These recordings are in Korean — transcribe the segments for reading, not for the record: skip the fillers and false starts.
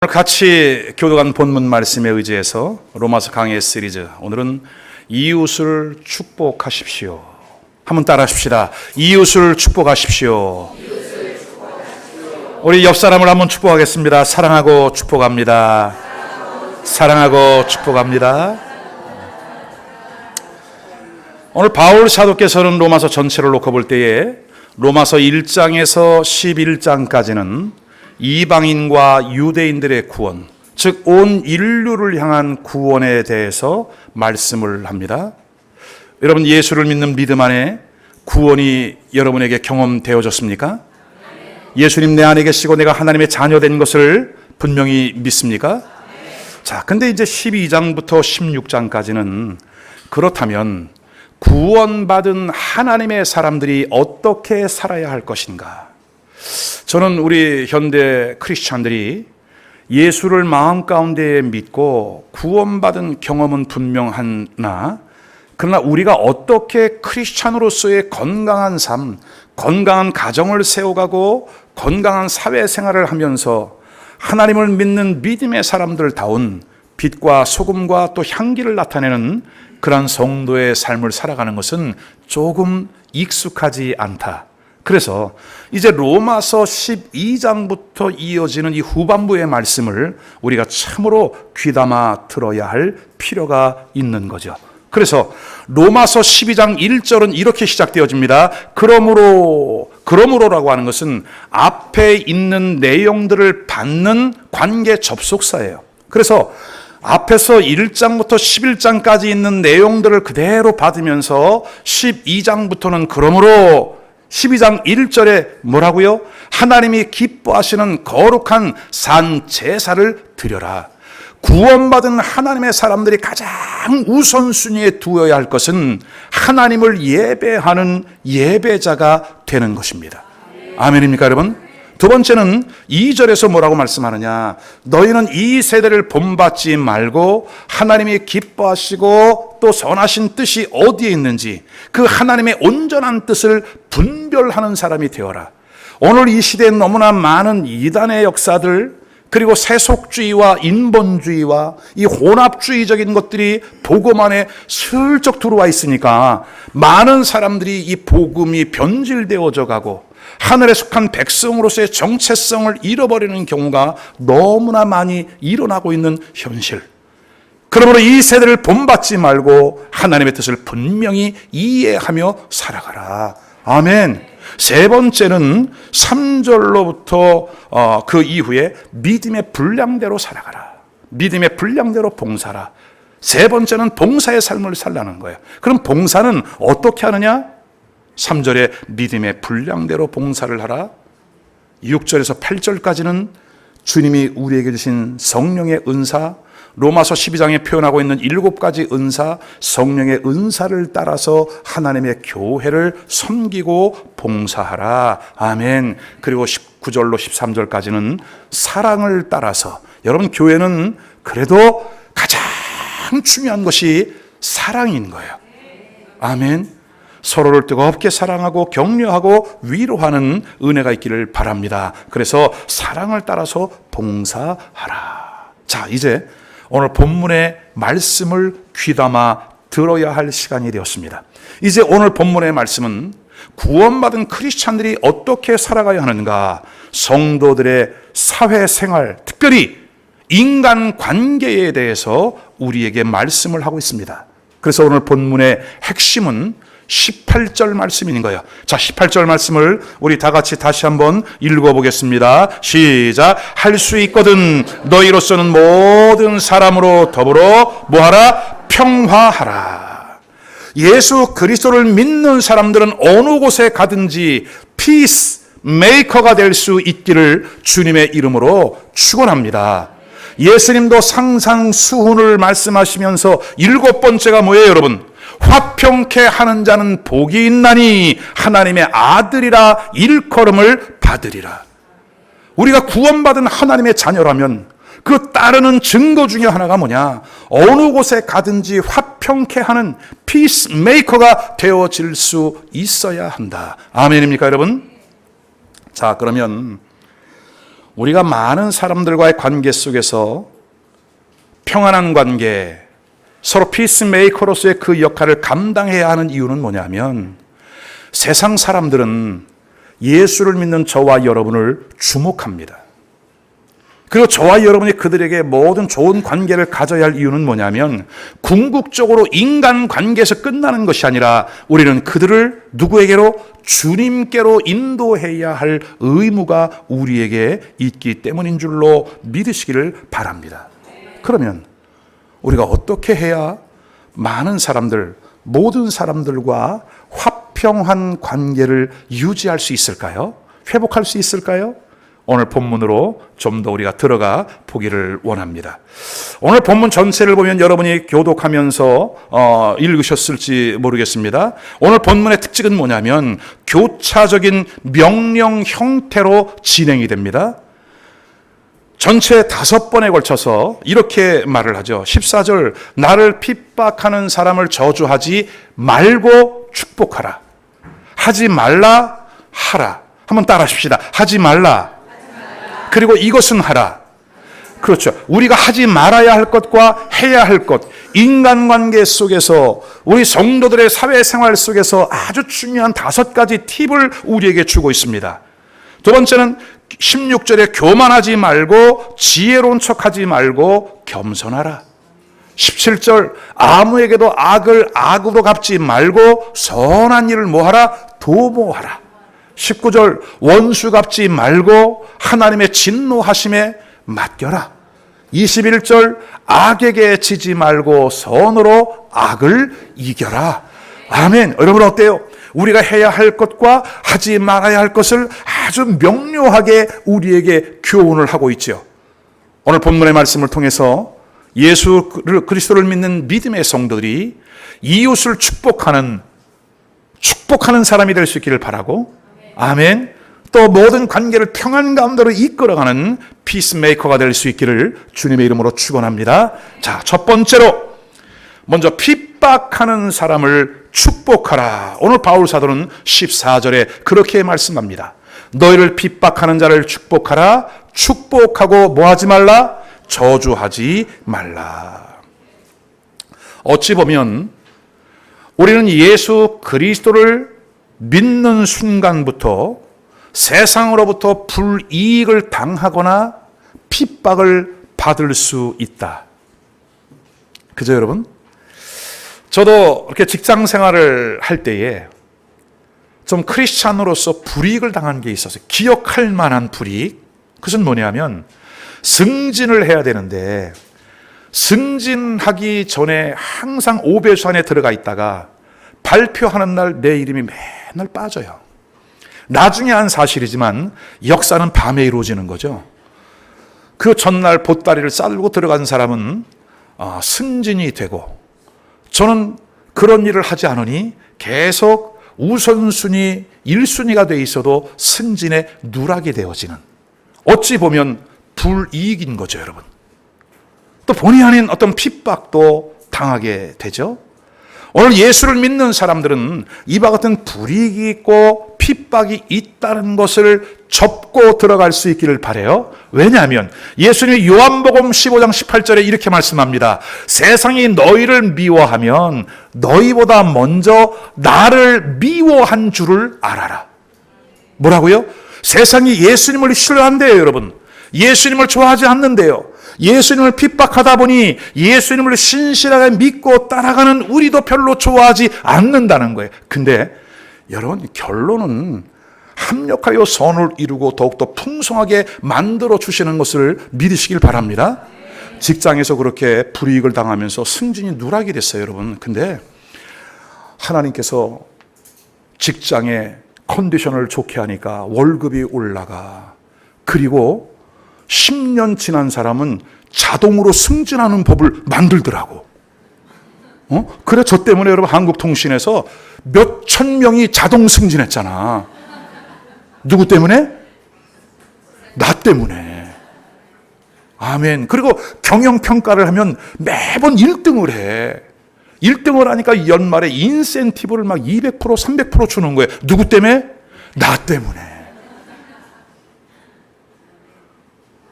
오늘 같이 교도관 본문 말씀에 의지해서 로마서 강해 시리즈, 오늘은 이웃을 축복하십시오. 한번 따라 하십시다. 이웃을 축복하십시오. 우리 옆 사람을 한번 축복하겠습니다. 사랑하고 축복합니다. 사랑하고 축복합니다. 오늘 바울 사도께서는 로마서 전체를 놓고 볼 때에 로마서 1장에서 11장까지는 이방인과 유대인들의 구원, 즉 온 인류를 향한 구원에 대해서 말씀을 합니다. 여러분, 예수를 믿는 믿음 안에 구원이 여러분에게 경험되어졌습니까? 예수님 내 안에 계시고 내가 하나님의 자녀된 것을 분명히 믿습니까? 자, 근데 이제 12장부터 16장까지는 그렇다면 구원받은 하나님의 사람들이 어떻게 살아야 할 것인가? 저는 우리 현대 크리스찬들이 예수를 마음 가운데 믿고 구원받은 경험은 분명하나, 그러나 우리가 어떻게 크리스찬으로서의 건강한 삶, 건강한 가정을 세워가고 건강한 사회생활을 하면서 하나님을 믿는 믿음의 사람들다운 빛과 소금과 또 향기를 나타내는 그러한 성도의 삶을 살아가는 것은 조금 익숙하지 않다. 그래서 이제 로마서 12장부터 이어지는 이 후반부의 말씀을 우리가 참으로 귀담아 들어야 할 필요가 있는 거죠. 그래서 로마서 12장 1절은 이렇게 시작되어집니다. 그러므로라고 하는 것은 앞에 있는 내용들을 받는 관계 접속사예요. 그래서 앞에서 1장부터 11장까지 있는 내용들을 그대로 받으면서 12장부터는 그러므로 12장 1절에 뭐라고요? 하나님이 기뻐하시는 거룩한 산 제사를 드려라. 구원받은 하나님의 사람들이 가장 우선순위에 두어야 할 것은 하나님을 예배하는 예배자가 되는 것입니다. 아멘입니까, 여러분? 두 번째는 2절에서 뭐라고 말씀하느냐? 너희는 이 세대를 본받지 말고 하나님이 기뻐하시고 또 선하신 뜻이 어디에 있는지 그 하나님의 온전한 뜻을 분별하는 사람이 되어라. 오늘 이 시대엔 너무나 많은 이단의 역사들, 그리고 세속주의와 인본주의와 이 혼합주의적인 것들이 복음 안에 슬쩍 들어와 있으니까 많은 사람들이 이 복음이 변질되어져 가고 하늘에 속한 백성으로서의 정체성을 잃어버리는 경우가 너무나 많이 일어나고 있는 현실. 그러므로 이 세대를 본받지 말고 하나님의 뜻을 분명히 이해하며 살아가라. 아멘. 세 번째는 3절로부터 그 이후에 믿음의 분량대로 살아가라. 믿음의 분량대로 봉사라. 세 번째는 봉사의 삶을 살라는 거예요. 그럼 봉사는 어떻게 하느냐? 3절에 믿음의 분량대로 봉사를 하라. 6절에서 8절까지는 주님이 우리에게 주신 성령의 은사, 로마서 12장에 표현하고 있는 7가지 은사, 성령의 은사를 따라서 하나님의 교회를 섬기고 봉사하라. 아멘. 그리고 19절로 13절까지는 사랑을 따라서, 여러분, 교회는 그래도 가장 중요한 것이 사랑인 거예요. 아멘. 서로를 뜨겁게 사랑하고 격려하고 위로하는 은혜가 있기를 바랍니다. 그래서 사랑을 따라서 봉사하라. 자, 이제 오늘 본문의 말씀을 귀담아 들어야 할 시간이 되었습니다. 이제 오늘 본문의 말씀은 구원받은 크리스찬들이 어떻게 살아가야 하는가, 성도들의 사회생활, 특별히 인간관계에 대해서 우리에게 말씀을 하고 있습니다. 그래서 오늘 본문의 핵심은 18절 말씀인 거예요. 자, 18절 말씀을 우리 다 같이 다시 한번 읽어보겠습니다. 시작. 할 수 있거든 너희로서는 모든 사람으로 더불어 뭐하라? 평화하라. 예수 그리스도를 믿는 사람들은 어느 곳에 가든지 피스 메이커가 될 수 있기를 주님의 이름으로 축원합니다. 예수님도 상상수훈을 말씀하시면서 7번째가 뭐예요, 여러분? 화평케 하는 자는 복이 있나니 하나님의 아들이라 일컬음을 받으리라. 우리가 구원받은 하나님의 자녀라면 그 따르는 증거 중에 하나가 뭐냐? 어느 곳에 가든지 화평케 하는 피스메이커가 되어질 수 있어야 한다. 아멘입니까, 여러분? 자, 그러면 우리가 많은 사람들과의 관계 속에서 평안한 관계, 서로 피스메이커로서의 그 역할을 감당해야 하는 이유는 뭐냐면 세상 사람들은 예수를 믿는 저와 여러분을 주목합니다. 그리고 저와 여러분이 그들에게 모든 좋은 관계를 가져야 할 이유는 뭐냐면 궁극적으로 인간 관계에서 끝나는 것이 아니라 우리는 그들을 누구에게로? 주님께로 인도해야 할 의무가 우리에게 있기 때문인 줄로 믿으시기를 바랍니다. 그러면 우리가 어떻게 해야 많은 사람들, 모든 사람들과 화평한 관계를 유지할 수 있을까요? 회복할 수 있을까요? 오늘 본문으로 좀 더 우리가 들어가 보기를 원합니다. 오늘 본문 전체를 보면 여러분이 교독하면서 읽으셨을지 모르겠습니다. 오늘 본문의 특징은 뭐냐면 교차적인 명령 형태로 진행이 됩니다. 전체 5번에 걸쳐서 이렇게 말을 하죠. 14절, 나를 핍박하는 사람을 저주하지 말고 축복하라. 하지 말라, 하라. 한번 따라 하십시다. 하지 말라. 그리고 이것은 하라. 그렇죠. 우리가 하지 말아야 할 것과 해야 할 것, 인간관계 속에서 우리 성도들의 사회생활 속에서 아주 중요한 5가지 팁을 우리에게 주고 있습니다. 두 번째는 16절에 교만하지 말고 지혜로운 척하지 말고 겸손하라. 17절 아무에게도 악을 악으로 갚지 말고 선한 일을 뭐하라? 도모하라. 19절 원수 갚지 말고 하나님의 진노하심에 맡겨라. 21절 악에게 지지 말고 선으로 악을 이겨라. 아멘. 여러분 어때요? 우리가 해야 할 것과 하지 말아야 할 것을 아주 명료하게 우리에게 교훈을 하고 있죠. 오늘 본문의 말씀을 통해서 예수 그리스도를 믿는 믿음의 성도들이 이웃을 축복하는 사람이 될 수 있기를 바라고, 아멘. 또 모든 관계를 평안 가운데로 이끌어가는 피스메이커가 될 수 있기를 주님의 이름으로 축원합니다. 자, 첫 번째로 먼저 핍박하는 사람을 축복하라. 오늘 바울 사도는 14절에 그렇게 말씀합니다. 너희를 핍박하는 자를 축복하라. 축복하고 뭐 하지 말라? 저주하지 말라. 어찌 보면 우리는 예수 그리스도를 믿는 순간부터 세상으로부터 불이익을 당하거나 핍박을 받을 수 있다. 그죠, 여러분? 저도 이렇게 직장 생활을 할 때에 좀 크리스찬으로서 불이익을 당한 게 있어서 기억할 만한 불이익. 그것은 뭐냐면 승진을 해야 되는데 승진하기 전에 항상 오배수 안에 들어가 있다가 발표하는 날 내 이름이 맨날 빠져요. 나중에 한 사실이지만 역사는 밤에 이루어지는 거죠. 그 전날 보따리를 싸들고 들어간 사람은 승진이 되고, 저는 그런 일을 하지 않으니 계속 우선순위 1순위가 돼 있어도 승진의 누락이 되어지는, 어찌 보면 불이익인 거죠, 여러분. 또 본의 아닌 어떤 핍박도 당하게 되죠. 오늘 예수를 믿는 사람들은 이와 같은 불이익이 있고 핍박이 있다는 것을 접고 들어갈 수 있기를 바라요. 왜냐하면 예수님이 요한복음 15장 18절에 이렇게 말씀합니다. 세상이 너희를 미워하면 너희보다 먼저 나를 미워한 줄을 알아라. 뭐라고요? 세상이 예수님을 싫어한대요, 여러분. 예수님을 좋아하지 않는데요. 예수님을 핍박하다 보니 예수님을 신실하게 믿고 따라가는 우리도 별로 좋아하지 않는다는 거예요. 근데 여러분, 결론은 합력하여 선을 이루고 더욱더 풍성하게 만들어 주시는 것을 믿으시길 바랍니다. 직장에서 그렇게 불이익을 당하면서 승진이 누락이 됐어요, 여러분. 근데 하나님께서 직장의 컨디션을 좋게 하니까 월급이 올라가. 그리고 10년 지난 사람은 자동으로 승진하는 법을 만들더라고. 그래, 저 때문에 여러분 한국통신에서 몇천 명이 자동 승진했잖아. 누구 때문에? 나 때문에. 아멘. 그리고 경영평가를 하면 매번 1등을 해. 1등을 하니까 연말에 인센티브를 막 200%, 300% 주는 거예요. 누구 때문에? 나 때문에.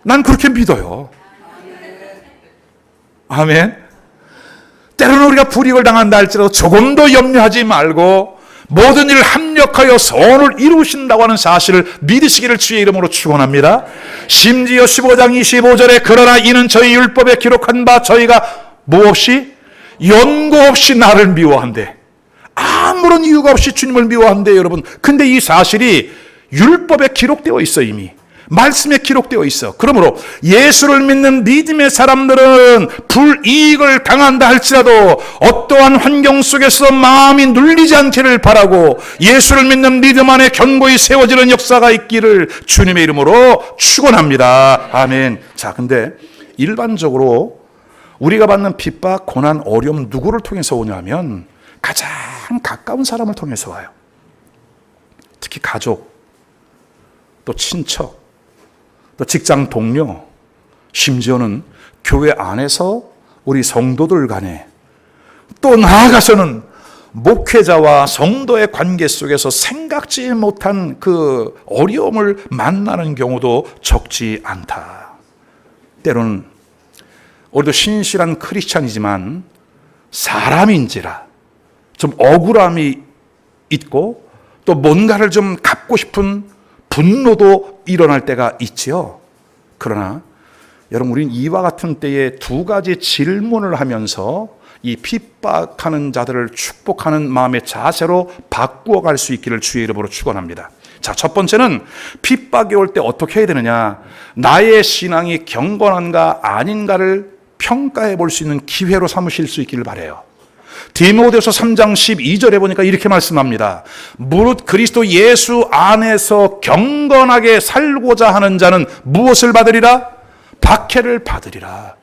난 그렇게 믿어요. 아멘. 때로는 우리가 불이익을 당한다 할지라도 조금도 염려하지 말고 모든 일을 합력하여 선을 이루신다고 하는 사실을 믿으시기를 주의 이름으로 축원합니다. 심지어 15장 25절에 그러나 이는 저희 율법에 기록한 바 저희가 몹없이 연고 없이 나를 미워한대. 아무런 이유가 없이 주님을 미워한대, 여러분. 근데 이 사실이 율법에 기록되어 있어. 이미 말씀에 기록되어 있어. 그러므로 예수를 믿는 믿음의 사람들은 불이익을 당한다 할지라도 어떠한 환경 속에서 마음이 눌리지 않기를 바라고 예수를 믿는 믿음 안에 견고히 세워지는 역사가 있기를 주님의 이름으로 축원합니다. 아멘. 자, 근데 일반적으로 우리가 받는 핍박, 고난, 어려움 누구를 통해서 오냐면 가장 가까운 사람을 통해서 와요. 특히 가족, 또 친척, 또 직장 동료, 심지어는 교회 안에서 우리 성도들 간에, 또 나아가서는 목회자와 성도의 관계 속에서 생각지 못한 그 어려움을 만나는 경우도 적지 않다. 때로는 우리도 신실한 크리스찬이지만 사람인지라 좀 억울함이 있고 또 뭔가를 좀 갚고 싶은 분노도 일어날 때가 있지요. 그러나 여러분, 우리는 이와 같은 때에 두 가지 질문을 하면서 이 핍박하는 자들을 축복하는 마음의 자세로 바꾸어 갈 수 있기를 주의 이름으로 축원합니다. 자, 첫 번째는 핍박이 올 때 어떻게 해야 되느냐, 나의 신앙이 경건한가 아닌가를 평가해 볼 수 있는 기회로 삼으실 수 있기를 바라요. 디모데후서 3장 12절에 보니까 이렇게 말씀합니다. 무릇 그리스도 예수 안에서 경건하게 살고자 하는 자는 무엇을 받으리라? 박해를 받으리라.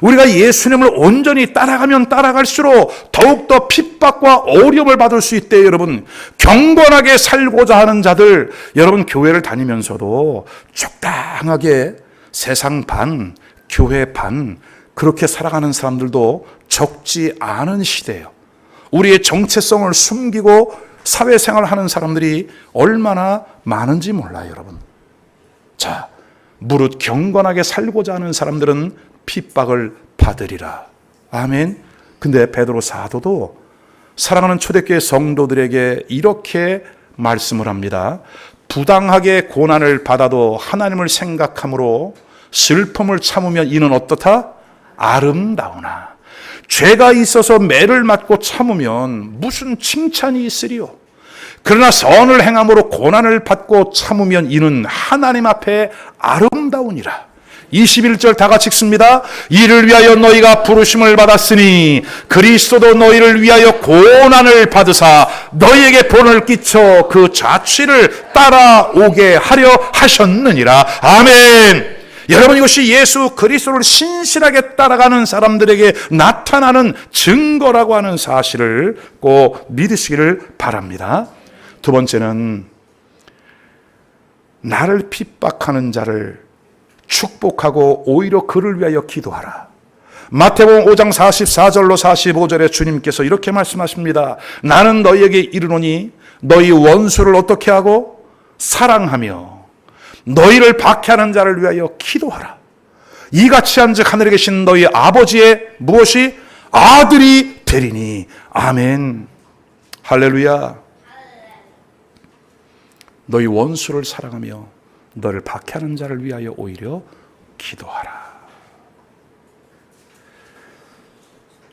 우리가 예수님을 온전히 따라가면 따라갈수록 더욱더 핍박과 어려움을 받을 수 있대요. 여러분, 경건하게 살고자 하는 자들, 여러분 교회를 다니면서도 적당하게 세상 반, 교회 반 그렇게 살아가는 사람들도 적지 않은 시대예요. 우리의 정체성을 숨기고 사회생활을 하는 사람들이 얼마나 많은지 몰라요, 여러분. 자, 무릇 경건하게 살고자 하는 사람들은 핍박을 받으리라. 아멘. 근데 베드로 사도도 사랑하는 초대교회 성도들에게 이렇게 말씀을 합니다. 부당하게 고난을 받아도 하나님을 생각함으로 슬픔을 참으면 이는 어떻다? 아름다우나. 죄가 있어서 매를 맞고 참으면 무슨 칭찬이 있으리요. 그러나 선을 행함으로 고난을 받고 참으면 이는 하나님 앞에 아름다우니라. 21절 다 같이 읽습니다. 이를 위하여 너희가 부르심을 받았으니 그리스도도 너희를 위하여 고난을 받으사 너희에게 본을 끼쳐 그 자취를 따라오게 하려 하셨느니라. 아멘. 여러분, 이것이 예수 그리스도를 신실하게 따라가는 사람들에게 나타나는 증거라고 하는 사실을 꼭 믿으시기를 바랍니다. 두 번째는 나를 핍박하는 자를 축복하고 오히려 그를 위하여 기도하라. 마태복음 5장 44절로 45절에 주님께서 이렇게 말씀하십니다. 나는 너희에게 이르노니 너희 원수를 어떻게 하고 사랑하며 너희를 박해하는 자를 위하여 기도하라. 이같이 한즉 하늘에 계신 너희 아버지의 무엇이 아들이 되리니. 아멘. 할렐루야. 너희 원수를 사랑하며 너를 박해하는 자를 위하여 오히려 기도하라.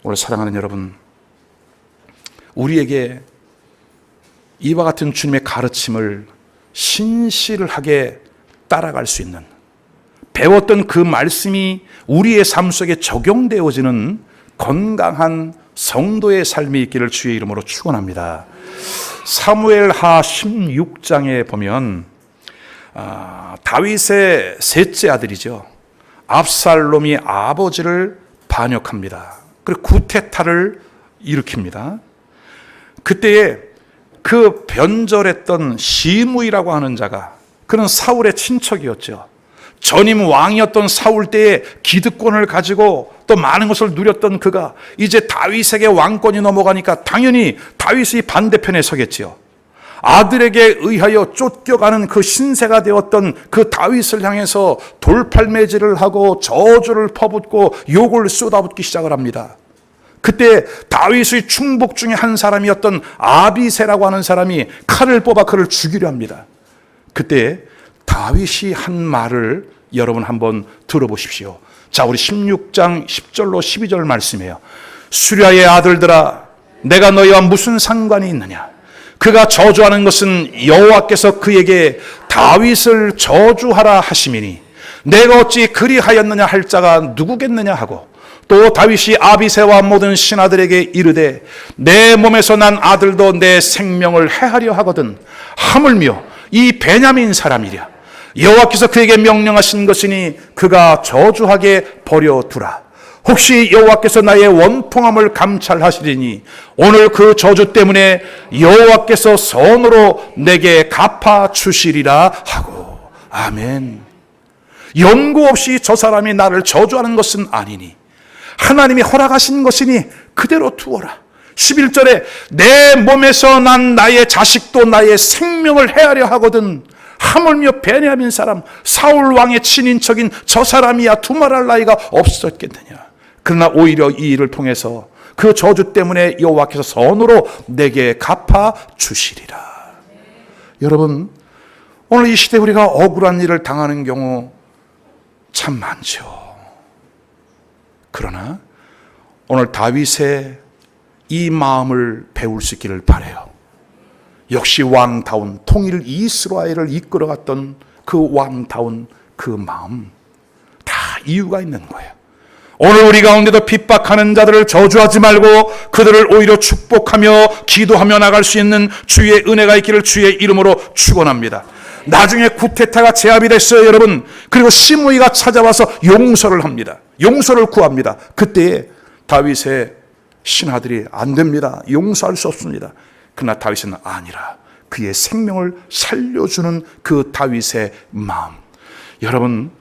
오늘 사랑하는 여러분, 우리에게 이와 같은 주님의 가르침을 신실하게 따라갈 수 있는, 배웠던 그 말씀이 우리의 삶 속에 적용되어지는 건강한 성도의 삶이 있기를 주의 이름으로 축원합니다. 사무엘하 16장에 보면 다윗의 셋째 아들이죠. 압살롬이 아버지를 반역합니다. 그리고 구테타를 일으킵니다. 그때에 그 변절했던 시므이라고 하는 자가, 그는 사울의 친척이었죠. 전임 왕이었던 사울 때에 기득권을 가지고 또 많은 것을 누렸던 그가 이제 다윗에게 왕권이 넘어가니까 당연히 다윗의 반대편에 서겠지요. 아들에게 의하여 쫓겨가는 그 신세가 되었던 그 다윗을 향해서 돌팔매질을 하고 저주를 퍼붓고 욕을 쏟아붓기 시작을 합니다. 그때 다윗의 충복 중에 한 사람이었던 아비새라고 하는 사람이 칼을 뽑아 그를 죽이려 합니다. 그때 다윗이 한 말을 여러분 한번 들어보십시오. 자, 우리 16장 10절로 12절 말씀이에요. 수랴의 아들들아, 내가 너희와 무슨 상관이 있느냐? 그가 저주하는 것은 여호와께서 그에게 다윗을 저주하라 하심이니 내가 어찌 그리하였느냐 할 자가 누구겠느냐 하고, 또 다윗이 아비새와 모든 신하들에게 이르되 내 몸에서 난 아들도 내 생명을 해하려 하거든 하물며 이 베냐민 사람이랴. 여호와께서 그에게 명령하신 것이니 그가 저주하게 버려두라. 혹시 여호와께서 나의 원통함을 감찰하시리니 오늘 그 저주 때문에 여호와께서 선으로 내게 갚아주시리라 하고. 아멘. 연고 없이 저 사람이 나를 저주하는 것은 아니니 하나님이 허락하신 것이니 그대로 두어라. 11절에 내 몸에서 난 나의 자식도 나의 생명을 해하려 하거든 하물며 베냐민 사람 사울 왕의 친인척인 저 사람이야 두말할 나이가 없었겠느냐. 그러나 오히려 이 일을 통해서 그 저주 때문에 여호와께서 선으로 내게 갚아주시리라. 여러분, 오늘 이 시대에 우리가 억울한 일을 당하는 경우 참 많죠. 그러나 오늘 다윗의 이 마음을 배울 수 있기를 바라요. 역시 왕다운 통일 이스라엘을 이끌어갔던 그 왕다운 그 마음, 다 이유가 있는 거예요. 오늘 우리 가운데도 핍박하는 자들을 저주하지 말고 그들을 오히려 축복하며 기도하며 나갈 수 있는 주의 은혜가 있기를 주의 이름으로 축원합니다. 나중에 쿠데타가 제압이 됐어요, 여러분. 그리고 시므이가 찾아와서 용서를 합니다. 용서를 구합니다. 그때 다윗의 신하들이 안 됩니다. 용서할 수 없습니다. 그러나 다윗은 아니라 그의 생명을 살려주는 그 다윗의 마음. 여러분,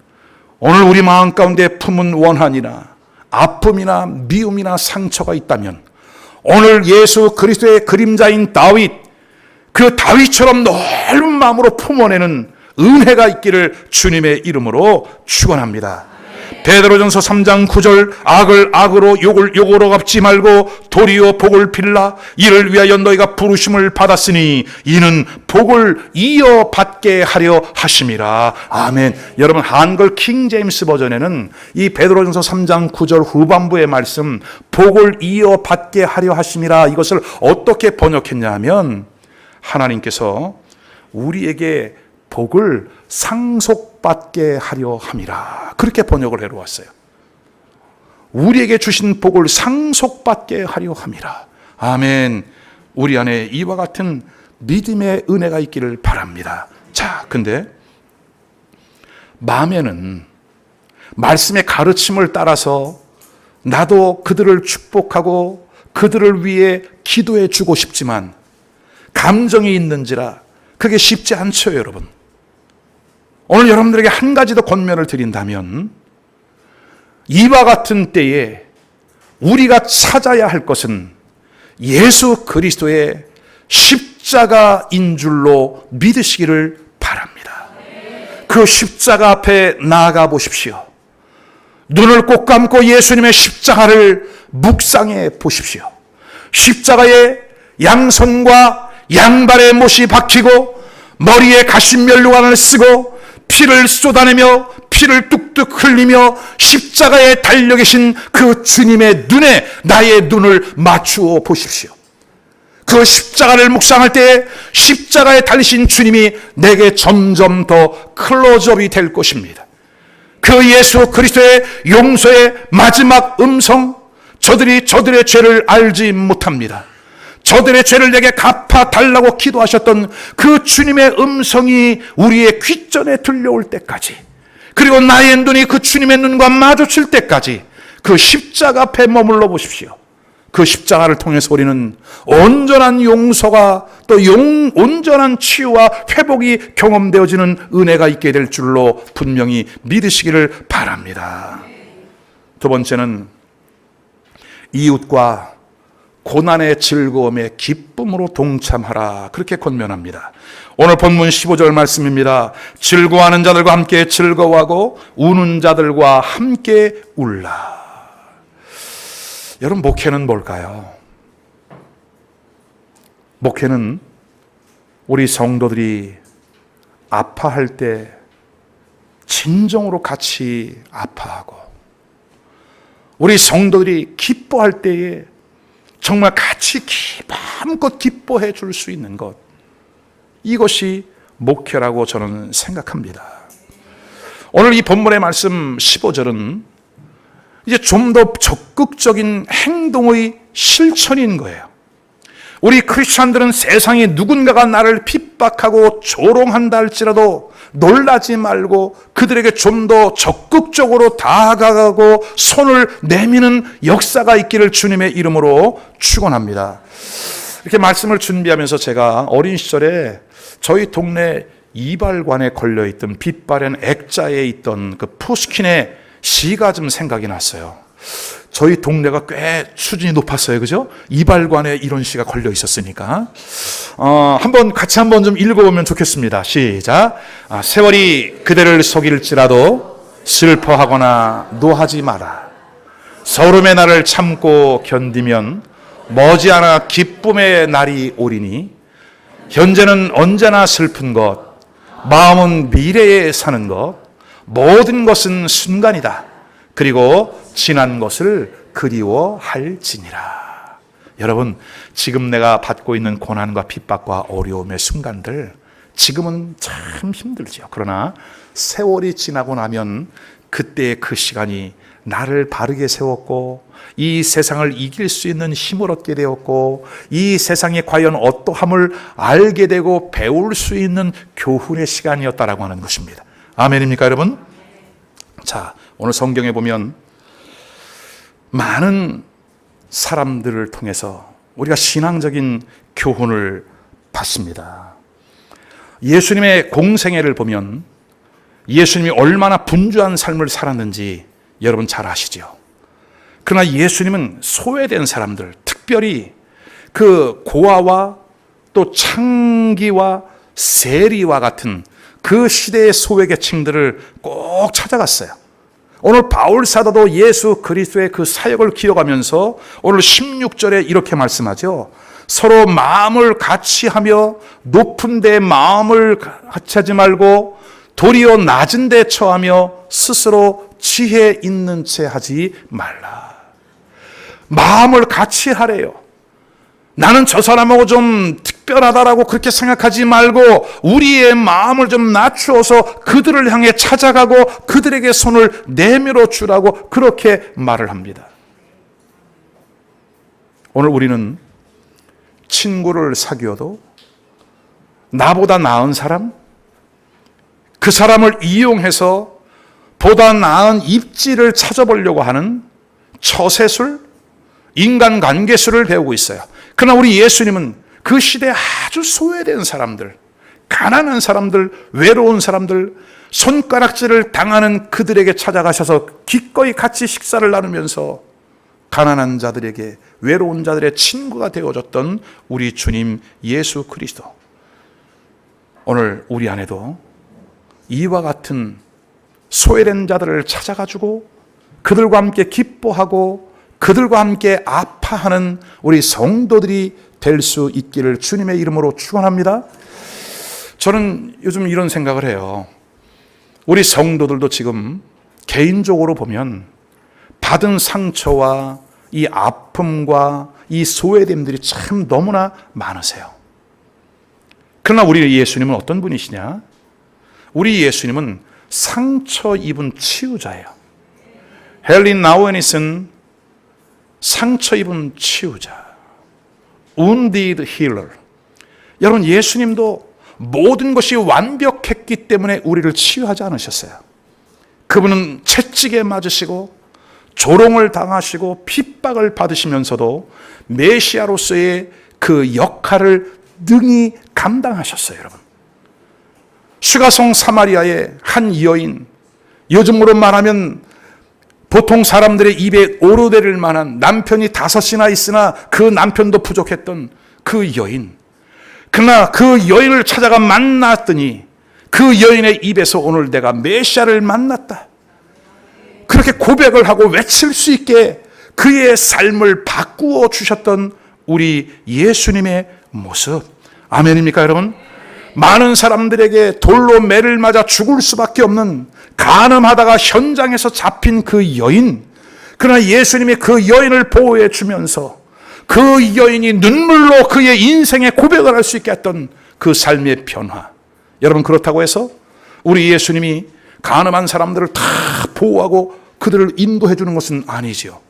오늘 우리 마음 가운데 품은 원한이나 아픔이나 미움이나 상처가 있다면 오늘 예수 그리스도의 그림자인 다윗, 그 다윗처럼 넓은 마음으로 품어내는 은혜가 있기를 주님의 이름으로 축원합니다. 베드로전서 3장 9절 악을 악으로 욕을 욕으로 갚지 말고 도리어 복을 빌라. 이를 위하여 너희가 부르심을 받았으니 이는 복을 이어받게 하려 하심이라. 아멘. 여러분, 한글 킹 제임스 버전에는 이 베드로전서 3장 9절 후반부의 말씀 복을 이어받게 하려 하심이라, 이것을 어떻게 번역했냐 하면 하나님께서 우리에게 복을 상속받게 하려 함이라, 그렇게 번역을 해놓았어요. 우리에게 주신 복을 상속받게 하려 함이라. 아멘. 우리 안에 이와 같은 믿음의 은혜가 있기를 바랍니다. 자, 근데 마음에는 말씀의 가르침을 따라서 나도 그들을 축복하고 그들을 위해 기도해 주고 싶지만 감정이 있는지라 그게 쉽지 않죠, 여러분. 오늘 여러분들에게 한 가지 더 권면을 드린다면, 이와 같은 때에 우리가 찾아야 할 것은 예수 그리스도의 십자가인 줄로 믿으시기를 바랍니다. 그 십자가 앞에 나아가 보십시오. 눈을 꼭 감고 예수님의 십자가를 묵상해 보십시오. 십자가에 양손과 양발에 못이 박히고 머리에 가시면류관을 쓰고 피를 쏟아내며 피를 뚝뚝 흘리며 십자가에 달려 계신 그 주님의 눈에 나의 눈을 맞추어 보십시오. 그 십자가를 묵상할 때 십자가에 달리신 주님이 내게 점점 더 클로즈업이 될 것입니다. 그 예수 그리스도의 용서의 마지막 음성, 저들이 저들의 죄를 알지 못합니다. 저들의 죄를 내게 갚아달라고 기도하셨던 그 주님의 음성이 우리의 귓전에 들려올 때까지, 그리고 나의 눈이 그 주님의 눈과 마주칠 때까지 그 십자가 앞에 머물러 보십시오. 그 십자가를 통해서 우리는 온전한 용서가 또 온전한 치유와 회복이 경험되어지는 은혜가 있게 될 줄로 분명히 믿으시기를 바랍니다. 두 번째는 이웃과 고난의 즐거움에 기쁨으로 동참하라. 그렇게 권면합니다. 오늘 본문 15절 말씀입니다. 즐거워하는 자들과 함께 즐거워하고 우는 자들과 함께 울라. 여러분, 목회는 뭘까요? 목회는 우리 성도들이 아파할 때 진정으로 같이 아파하고, 우리 성도들이 기뻐할 때에 정말 같이 마음껏 기뻐해 줄 수 있는 것, 이것이 목회라고 저는 생각합니다. 오늘 이 본문의 말씀 15절은 이제 좀 더 적극적인 행동의 실천인 거예요. 우리 크리스찬들은 세상에 누군가가 나를 핍박하고 조롱한다 할지라도 놀라지 말고 그들에게 좀 더 적극적으로 다가가고 손을 내미는 역사가 있기를 주님의 이름으로 축원합니다. 이렇게 말씀을 준비하면서 제가 어린 시절에 저희 동네 이발관에 걸려있던 빛바랜 액자에 있던 그 푸스킨의 시가 좀 생각이 났어요. 저희 동네가 꽤 수준이 높았어요. 그죠? 이발관에 이런 시가 걸려 있었으니까. 같이 한번 좀 읽어보면 좋겠습니다. 시작. 세월이 그대를 속일지라도 슬퍼하거나 노하지 마라. 서름의 날을 참고 견디면 머지않아 기쁨의 날이 오리니 현재는 언제나 슬픈 것, 마음은 미래에 사는 것, 모든 것은 순간이다. 그리고 지난 것을 그리워할지니라. 여러분, 지금 내가 받고 있는 고난과 핍박과 어려움의 순간들, 지금은 참 힘들죠. 그러나 세월이 지나고 나면 그때의 그 시간이 나를 바르게 세웠고, 이 세상을 이길 수 있는 힘을 얻게 되었고, 이 세상에 과연 어떠함을 알게 되고 배울 수 있는 교훈의 시간이었다라고 하는 것입니다. 아멘입니까, 여러분? 자, 오늘 성경에 보면 많은 사람들을 통해서 우리가 신앙적인 교훈을 받습니다. 예수님의 공생애를 보면 예수님이 얼마나 분주한 삶을 살았는지 여러분 잘 아시죠? 그러나 예수님은 소외된 사람들, 특별히 그 고아와 또 창기와 세리와 같은 그 시대의 소외계층들을 꼭 찾아갔어요. 오늘 바울 사도도 예수 그리스도의 그 사역을 기억하면서 오늘 16절에 이렇게 말씀하죠. 서로 마음을 같이 하며 높은 데 마음을 같이 하지 말고 도리어 낮은 데 처하며 스스로 지혜 있는 채 하지 말라. 마음을 같이 하래요. 나는 저 사람하고 좀 특별하다라고 그렇게 생각하지 말고 우리의 마음을 좀 낮추어서 그들을 향해 찾아가고 그들에게 손을 내밀어 주라고 그렇게 말을 합니다. 오늘 우리는 친구를 사귀어도 나보다 나은 사람, 그 사람을 이용해서 보다 나은 입지를 찾아보려고 하는 처세술, 인간관계술을 배우고 있어요. 그러나 우리 예수님은 그 시대에 아주 소외된 사람들, 가난한 사람들, 외로운 사람들, 손가락질을 당하는 그들에게 찾아가셔서 기꺼이 같이 식사를 나누면서 가난한 자들에게, 외로운 자들의 친구가 되어줬던 우리 주님 예수 그리스도. 오늘 우리 안에도 이와 같은 소외된 자들을 찾아가지고 그들과 함께 기뻐하고 그들과 함께 아파하는 우리 성도들이 될 수 있기를 주님의 이름으로 축원합니다. 저는 요즘 이런 생각을 해요. 우리 성도들도 지금 개인적으로 보면 받은 상처와 이 아픔과 이 소외됨들이 참 너무나 많으세요. 그러나 우리 예수님은 어떤 분이시냐? 우리 예수님은 상처 입은 치유자예요. 헬린 나우에니슨 상처 입은 치유자, wounded healer. 여러분, 예수님도 모든 것이 완벽했기 때문에 우리를 치유하지 않으셨어요. 그분은 채찍에 맞으시고 조롱을 당하시고 핍박을 받으시면서도 메시아로서의 그 역할을 능히 감당하셨어요. 여러분, 수가성 사마리아의 한 여인, 요즘으로 말하면 보통 사람들의 입에 오르내릴 만한 남편이 5이나 있으나 그 남편도 부족했던 그 여인. 그러나 그 여인을 찾아가 만났더니 그 여인의 입에서 오늘 내가 메시아를 만났다. 그렇게 고백을 하고 외칠 수 있게 그의 삶을 바꾸어 주셨던 우리 예수님의 모습. 아멘입니까, 여러분? 많은 사람들에게 돌로 매를 맞아 죽을 수밖에 없는 간음하다가 현장에서 잡힌 그 여인. 그러나 예수님이 그 여인을 보호해 주면서 그 여인이 눈물로 그의 인생의 고백을 할 수 있게 했던 그 삶의 변화. 여러분, 그렇다고 해서 우리 예수님이 간음한 사람들을 다 보호하고 그들을 인도해 주는 것은 아니지요.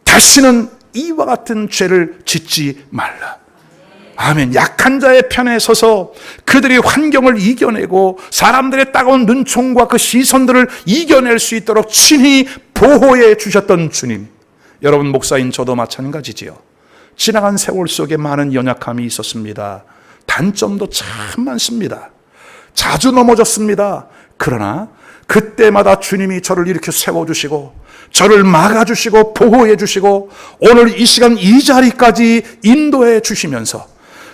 다시는 이와 같은 죄를 짓지 말라. 아멘. 약한 자의 편에 서서 그들이 환경을 이겨내고 사람들의 따가운 눈총과 그 시선들을 이겨낼 수 있도록 친히 보호해 주셨던 주님. 여러분, 목사인 저도 마찬가지지요. 지나간 세월 속에 많은 연약함이 있었습니다. 단점도 참 많습니다. 자주 넘어졌습니다. 그러나 그때마다 주님이 저를 이렇게 세워주시고 저를 막아주시고 보호해주시고 오늘 이 시간 이 자리까지 인도해 주시면서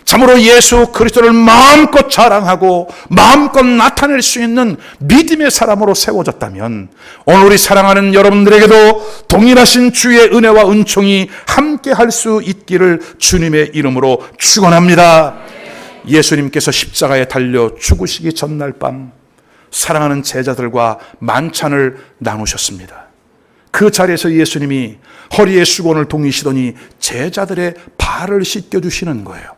참으로 예수 그리스도를 마음껏 자랑하고 마음껏 나타낼 수 있는 믿음의 사람으로 세워졌다면 오늘 우리 사랑하는 여러분들에게도 동일하신 주의 은혜와 은총이 함께 할 수 있기를 주님의 이름으로 축원합니다. 예수님께서 십자가에 달려 죽으시기 전날 밤 사랑하는 제자들과 만찬을 나누셨습니다. 그 자리에서 예수님이 허리에 수건을 동이시더니 제자들의 발을 씻겨주시는 거예요.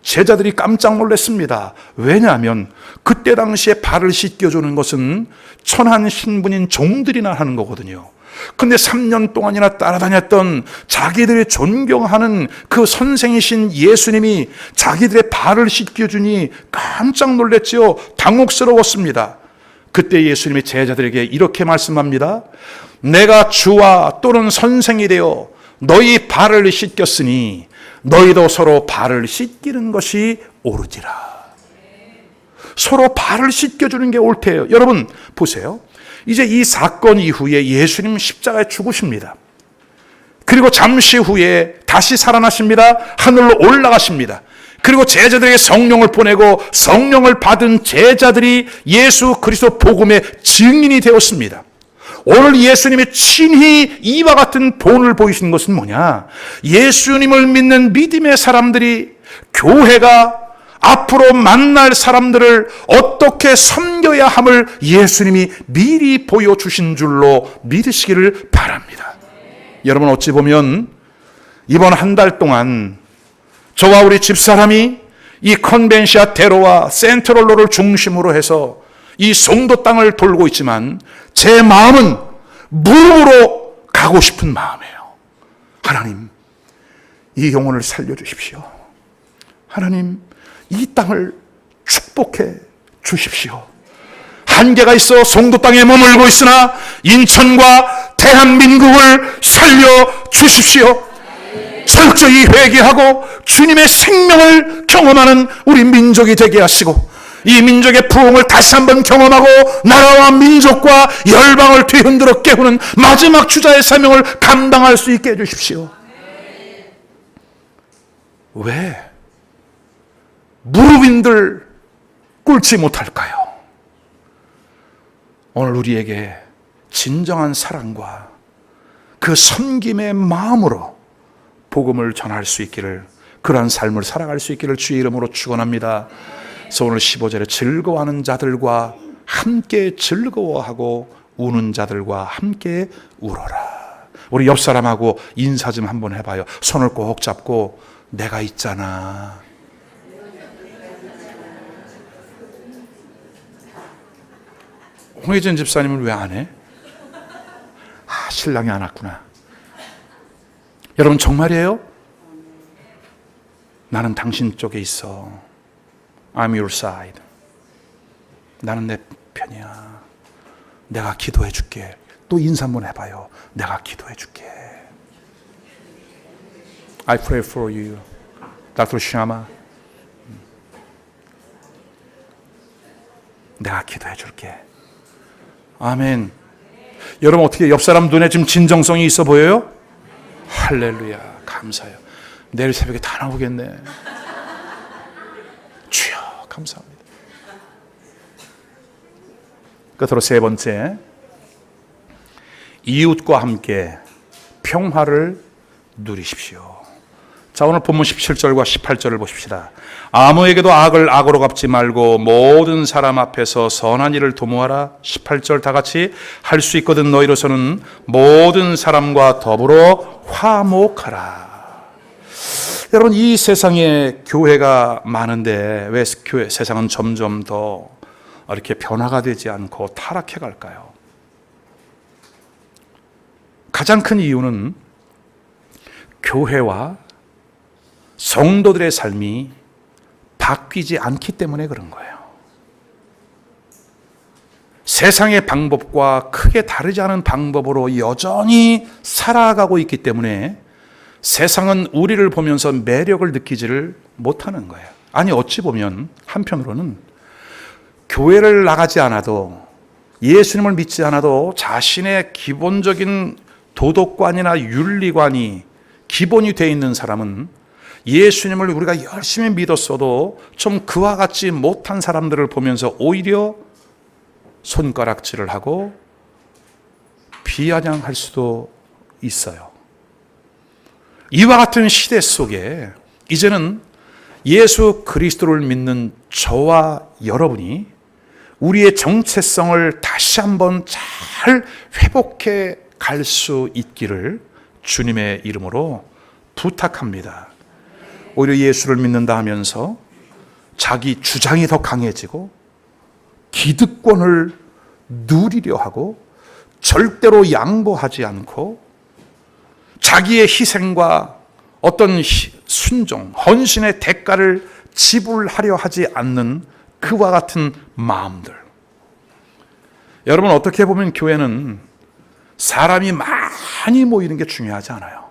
제자들이 깜짝 놀랐습니다. 왜냐하면 그때 당시에 발을 씻겨주는 것은 천한 신분인 종들이나 하는 거거든요. 근데 3년 동안이나 따라다녔던 자기들이 존경하는 그 선생이신 예수님이 자기들의 발을 씻겨주니 깜짝 놀랐지요. 당혹스러웠습니다. 그때 예수님이 제자들에게 이렇게 말씀합니다. 내가 주와 또는 선생이 되어 너희 발을 씻겼으니 너희도 서로 발을 씻기는 것이 옳으리라. 서로 발을 씻겨주는 게 옳대요. 여러분 보세요. 이제 이 사건 이후에 예수님 십자가에 죽으십니다. 그리고 잠시 후에 다시 살아나십니다. 하늘로 올라가십니다. 그리고 제자들에게 성령을 보내고 성령을 받은 제자들이 예수 그리스도 복음의 증인이 되었습니다. 오늘 예수님이 친히 이와 같은 본을 보이신 것은 뭐냐? 예수님을 믿는 믿음의 사람들이 교회가 앞으로 만날 사람들을 어떻게 섬겨야 함을 예수님이 미리 보여주신 줄로 믿으시기를 바랍니다. 여러분, 어찌 보면 이번 한 달 동안 저와 우리 집사람이 이 컨벤시아 대로와 센트럴로를 중심으로 해서 이 송도 땅을 돌고 있지만 제 마음은 무릎으로 가고 싶은 마음이에요. 하나님, 이 영혼을 살려주십시오. 하나님, 이 땅을 축복해 주십시오. 한계가 있어 송도 땅에 머물고 있으나 인천과 대한민국을 살려주십시오. 철저히 회개하고 주님의 생명을 경험하는 우리 민족이 되게 하시고 이 민족의 부흥을 다시 한번 경험하고 나라와 민족과 열방을 뒤흔들어 깨우는 마지막 주자의 사명을 감당할 수 있게 해주십시오. 왜 무릎인들 꿇지 못할까요? 오늘 우리에게 진정한 사랑과 그 섬김의 마음으로 복음을 전할 수 있기를, 그러한 삶을 살아갈 수 있기를 주의 이름으로 축원합니다. 그래서 오늘 15절에 즐거워하는 자들과 함께 즐거워하고 우는 자들과 함께 울어라. 우리 옆 사람하고 인사 좀 한번 해봐요. 손을 꼭 잡고 내가 있잖아. 홍혜진 집사님은 왜 안 해? 신랑이 안 왔구나. 여러분 정말이에요? 나는 당신 쪽에 있어. I'm your side. 나는 내 편이야. 내가 기도해 줄게. 또 인사 한번 해봐요. 내가 기도해 줄게. I pray for you. Dr. Shama. 내가 기도해 줄게. 아멘. 여러분 어떻게 옆 사람 눈에 지금 진정성이 있어 보여요? 할렐루야, 감사해요. 내일 새벽에 다 나오겠네. 주여 감사합니다. 끝으로 세 번째, 이웃과 함께 평화를 누리십시오. 자, 오늘 본문 17절과 18절을 보십시다. 아무에게도 악을 악으로 갚지 말고 모든 사람 앞에서 선한 일을 도모하라. 18절 다 같이 할 수 있거든 너희로서는 모든 사람과 더불어 화목하라. 여러분, 이 세상에 교회가 많은데 왜 세상은 점점 더 이렇게 변화가 되지 않고 타락해 갈까요? 가장 큰 이유는 교회와 성도들의 삶이 바뀌지 않기 때문에 그런 거예요. 세상의 방법과 크게 다르지 않은 방법으로 여전히 살아가고 있기 때문에 세상은 우리를 보면서 매력을 느끼지를 못하는 거예요. 아니, 어찌 보면 한편으로는 교회를 나가지 않아도, 예수님을 믿지 않아도 자신의 기본적인 도덕관이나 윤리관이 기본이 되어 있는 사람은 예수님을 우리가 열심히 믿었어도 좀 그와 같지 못한 사람들을 보면서 오히려 손가락질을 하고 비아냥할 수도 있어요. 이와 같은 시대 속에 이제는 예수 그리스도를 믿는 저와 여러분이 우리의 정체성을 다시 한번 잘 회복해 갈 수 있기를 주님의 이름으로 부탁합니다. 오히려 예수를 믿는다 하면서 자기 주장이 더 강해지고 기득권을 누리려 하고 절대로 양보하지 않고 자기의 희생과 어떤 순종, 헌신의 대가를 지불하려 하지 않는 그와 같은 마음들. 여러분, 어떻게 보면 교회는 사람이 많이 모이는 게 중요하지 않아요.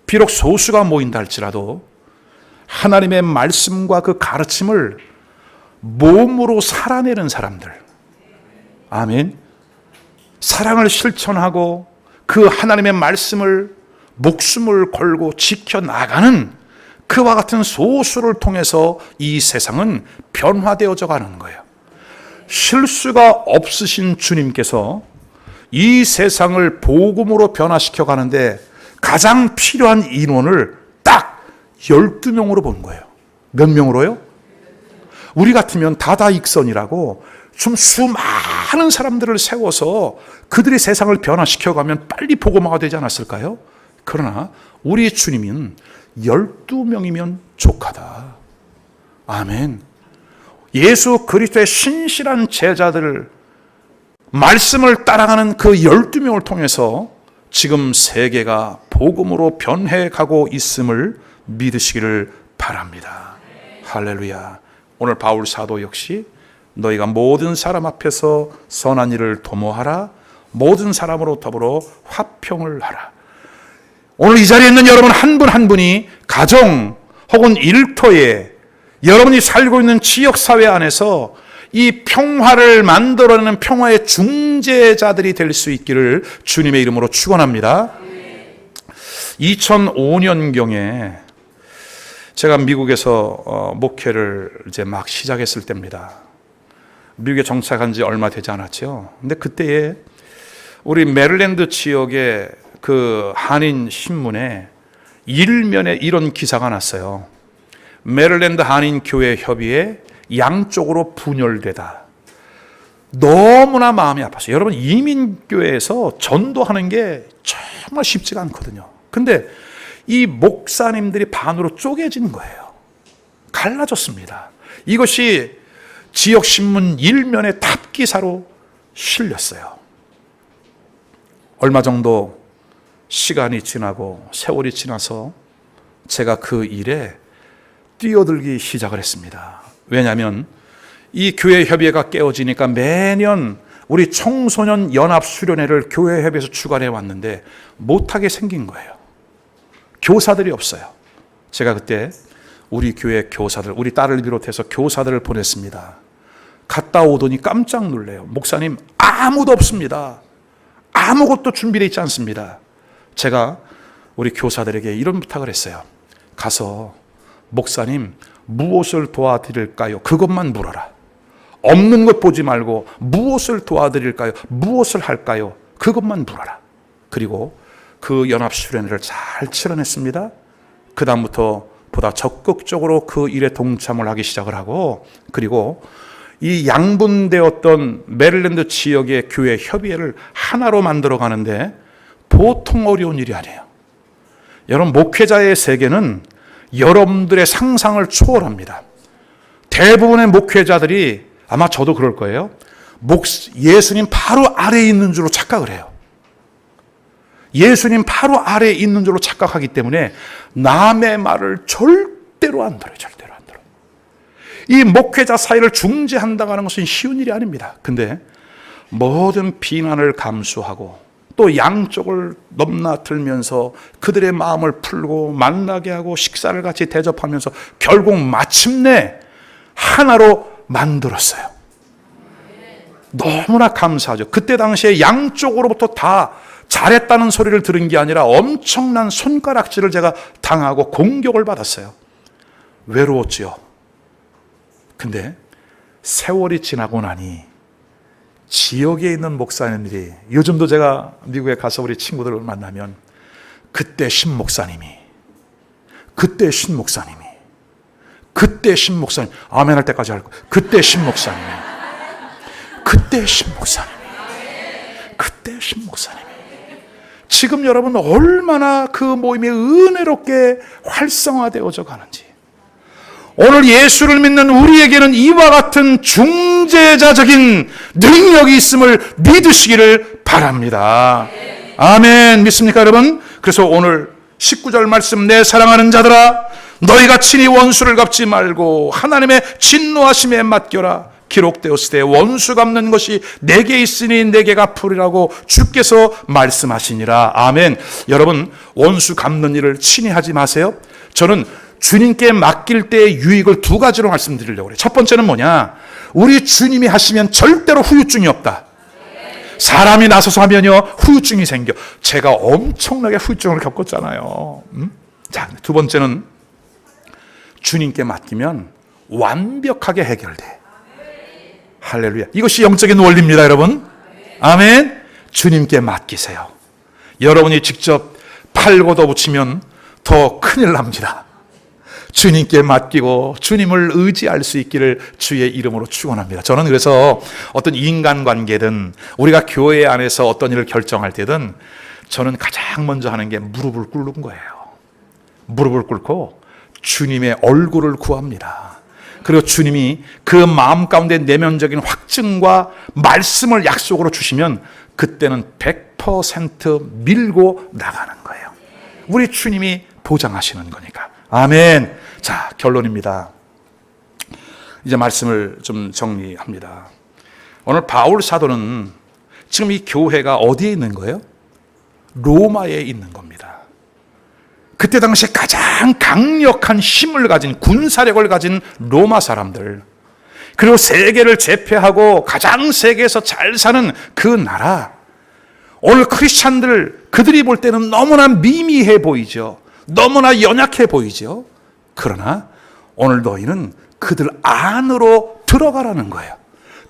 비록 소수가 모인다 할지라도 하나님의 말씀과 그 가르침을 몸으로 살아내는 사람들, 아멘, 사랑을 실천하고 그 하나님의 말씀을 목숨을 걸고 지켜나가는 그와 같은 소수를 통해서 이 세상은 변화되어져 가는 거예요. 실수가 없으신 주님께서 이 세상을 복음으로 변화시켜 가는데 가장 필요한 인원을 딱 12명으로 본 거예요. 몇 명으로요? 우리 같으면 다다익선이라고 좀 수많은 사람들을 세워서 그들이 세상을 변화시켜 가면 빨리 복음화가 되지 않았을까요? 그러나 우리 주님은 12명이면 족하다. 아멘. 예수 그리스도의 신실한 제자들을, 말씀을 따라가는 그 12명을 통해서 지금 세계가 복음으로 변해가고 있음을 믿으시기를 바랍니다. 할렐루야. 오늘 바울 사도 역시 너희가 모든 사람 앞에서 선한 일을 도모하라. 모든 사람으로 더불어 화평을 하라. 오늘 이 자리에 있는 여러분 한 분 한 분이 가정 혹은 일터에, 여러분이 살고 있는 지역사회 안에서 이 평화를 만들어내는 평화의 중재자들이 될 수 있기를 주님의 이름으로 축원합니다. 2005년경에 제가 미국에서 목회를 이제 막 시작했을 때입니다. 미국에 정착한 지 얼마 되지 않았죠. 근데 그때에 우리 메릴랜드 지역의 그 한인 신문에 일면에 이런 기사가 났어요. 메릴랜드 한인 교회 협의회 양쪽으로 분열되다. 너무나 마음이 아팠어요. 여러분, 이민교회에서 전도하는 게 정말 쉽지가 않거든요. 근데 이 목사님들이 반으로 쪼개진 거예요. 갈라졌습니다. 이것이 지역신문 일면의 탑기사로 실렸어요. 얼마 정도 시간이 지나고 세월이 지나서 제가 그 일에 뛰어들기 시작을 했습니다. 왜냐하면 이 교회 협의회가 깨어지니까 매년 우리 청소년 연합 수련회를 교회 협의회에서 주관해 왔는데 못하게 생긴 거예요. 교사들이 없어요. 제가 그때 우리 교회 교사들, 우리 딸을 비롯해서 교사들을 보냈습니다. 갔다 오더니 깜짝 놀래요. 목사님, 아무도 없습니다. 아무것도 준비되어 있지 않습니다. 제가 우리 교사들에게 이런 부탁을 했어요. 가서 목사님 무엇을 도와드릴까요? 그것만 물어라. 없는 것 보지 말고 무엇을 도와드릴까요? 무엇을 할까요? 그것만 물어라. 그리고 그 연합수련회를 잘 치러냈습니다. 그 다음부터 보다 적극적으로 그 일에 동참을 하기 시작을 하고, 그리고 이 양분되었던 메릴랜드 지역의 교회 협의회를 하나로 만들어 가는데 보통 어려운 일이 아니에요. 여러분, 목회자의 세계는 여러분들의 상상을 초월합니다. 대부분의 목회자들이, 아마 저도 그럴 거예요, 예수님 바로 아래에 있는 줄로 착각을 해요. 예수님 바로 아래에 있는 줄로 착각하기 때문에 남의 말을 절대로 안 들어요. 절대로 안 들어요. 이 목회자 사이를 중재한다는 것은 쉬운 일이 아닙니다. 근데 모든 비난을 감수하고 또 양쪽을 넘나들면서 그들의 마음을 풀고 만나게 하고 식사를 같이 대접하면서 결국 마침내 하나로 만들었어요. 너무나 감사하죠. 그때 당시에 양쪽으로부터 다 잘했다는 소리를 들은 게 아니라 엄청난 손가락질을 제가 당하고 공격을 받았어요. 외로웠지요. 근데 세월이 지나고 나니 지역에 있는 목사님들이, 요즘도 제가 미국에 가서 우리 친구들을 만나면 그때 신 목사님이 아멘 할 때까지 할 거예요. 그때 신 목사님이 지금 여러분 얼마나 그 모임이 은혜롭게 활성화되어져 가는지. 오늘 예수를 믿는 우리에게는 이와 같은 중재자적인 능력이 있음을 믿으시기를 바랍니다. 아멘. 믿습니까 여러분? 그래서 오늘 19절 말씀, 내 사랑하는 자들아 너희가 친히 원수를 갚지 말고 하나님의 진노하심에 맡겨라. 기록되었을 때 원수 갚는 것이 내게 있으니 내게 갚으리라고 주께서 말씀하시니라. 아멘. 여러분, 원수 갚는 일을 친히 하지 마세요. 저는 주님께 맡길 때의 유익을 두 가지로 말씀드리려고 그래요. 첫 번째는 뭐냐? 우리 주님이 하시면 절대로 후유증이 없다. 사람이 나서서 하면요 후유증이 생겨. 제가 엄청나게 후유증을 겪었잖아요. 자, 두 번째는 주님께 맡기면 완벽하게 해결돼. 할렐루야. 이것이 영적인 원리입니다, 여러분. 아멘. 주님께 맡기세요. 여러분이 직접 팔고도 붙이면 더 큰일 납니다. 주님께 맡기고 주님을 의지할 수 있기를 주의 이름으로 축원합니다. 저는 그래서 어떤 인간관계든 우리가 교회 안에서 어떤 일을 결정할 때든 저는 가장 먼저 하는 게 무릎을 꿇는 거예요. 무릎을 꿇고 주님의 얼굴을 구합니다. 그리고 주님이 그 마음 가운데 내면적인 확증과 말씀을 약속으로 주시면 그때는 100% 밀고 나가는 거예요. 우리 주님이 보장하시는 거니까. 아멘. 자, 결론입니다. 이제 말씀을 좀 정리합니다. 오늘 바울 사도는 지금 이 교회가 어디에 있는 거예요? 로마에 있는 겁니다. 그때 당시에 가장 강력한 힘을 가진, 군사력을 가진 로마 사람들, 그리고 세계를 제패하고 가장 세계에서 잘 사는 그 나라. 오늘 크리스찬들, 그들이 볼 때는 너무나 미미해 보이죠. 너무나 연약해 보이죠. 그러나 오늘 너희는 그들 안으로 들어가라는 거예요.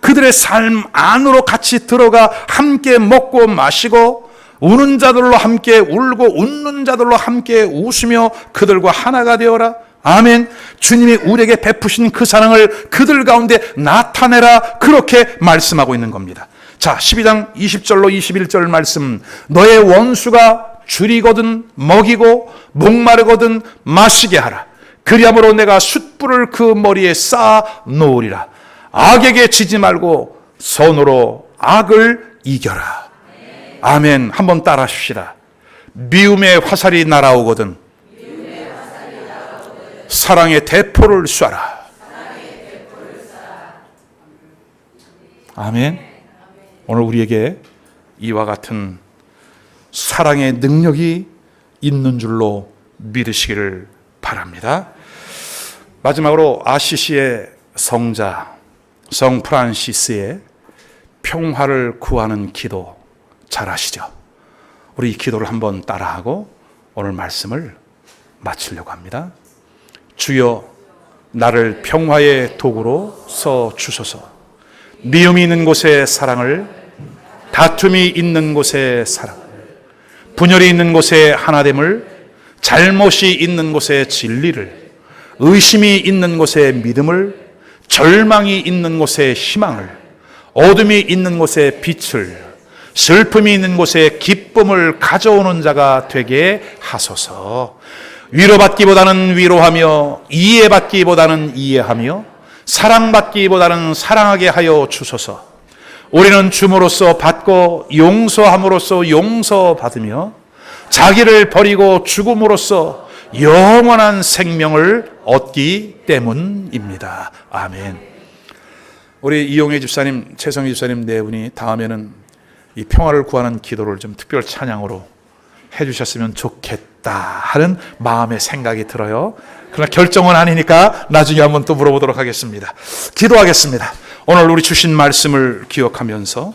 그들의 삶 안으로 같이 들어가 함께 먹고 마시고 우는 자들로 함께 울고 웃는 자들로 함께 웃으며 그들과 하나가 되어라. 아멘. 주님이 우리에게 베푸신 그 사랑을 그들 가운데 나타내라. 그렇게 말씀하고 있는 겁니다. 자, 12장 20절로 21절 말씀. 너의 원수가 줄이거든 먹이고 목마르거든 마시게 하라. 그리함으로 내가 숯불을 그 머리에 쌓아 놓으리라. 악에게 지지 말고 선으로 악을 이겨라. 아멘. 한번 따라 하십시다. 미움의 화살이 날아오거든 사랑의 대포를 쏴라. 아멘. 오늘 우리에게 이와 같은 사랑의 능력이 있는 줄로 믿으시기를 바랍니다. 마지막으로 아시시의 성자 성 프란시스의 평화를 구하는 기도 잘 아시죠? 우리 이 기도를 한번 따라하고 오늘 말씀을 마치려고 합니다. 주여, 나를 평화의 도구로 써 주소서. 미움이 있는 곳에 사랑을, 다툼이 있는 곳에 사랑, 분열이 있는 곳에 하나됨을, 잘못이 있는 곳에 진리를, 의심이 있는 곳에 믿음을, 절망이 있는 곳에 희망을, 어둠이 있는 곳에 빛을, 슬픔이 있는 곳에 기쁨을 가져오는 자가 되게 하소서. 위로받기보다는 위로하며, 이해받기보다는 이해하며, 사랑받기보다는 사랑하게 하여 주소서. 우리는 줌으로써 받고 용서함으로써 용서받으며, 자기를 버리고 죽음으로써 영원한 생명을 얻기 때문입니다. 아멘. 우리 이용혜 집사님, 최성희 집사님 네 분이 다음에는 이 평화를 구하는 기도를 좀 특별 찬양으로 해주셨으면 좋겠다 하는 마음의 생각이 들어요. 그러나 결정은 아니니까 나중에 한번 또 물어보도록 하겠습니다. 기도하겠습니다. 오늘 우리 주신 말씀을 기억하면서